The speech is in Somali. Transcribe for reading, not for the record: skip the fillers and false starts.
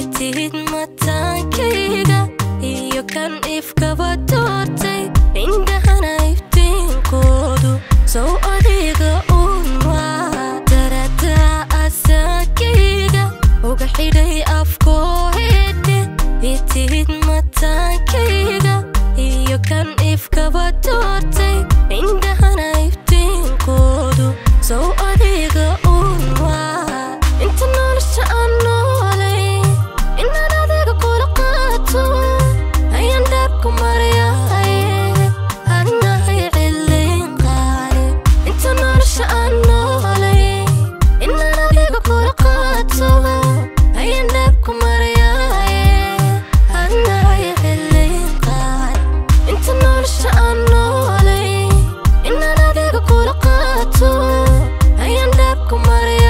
itihid mataankayga iyo kan ifkaba doortay indhahana iftiinkoodu sow adiga uun waa daradaa asaagayga uga xidhay afkoohedhe itihid mataankayga iyo kan ifkaba doortay indhahana iftiinkoodu sow adiga uun waa inta nolosha aan noolay inaan adiga kula qaato ayaan dhabku maryahay adnahay cilin qaale inta nolosha aan noolay inaan adiga kula qaato ayaan dhabku maryahay adnahay cilin qaale inta nolosha aan noolay inaan adiga kula qaato ayaan dhabku maryahay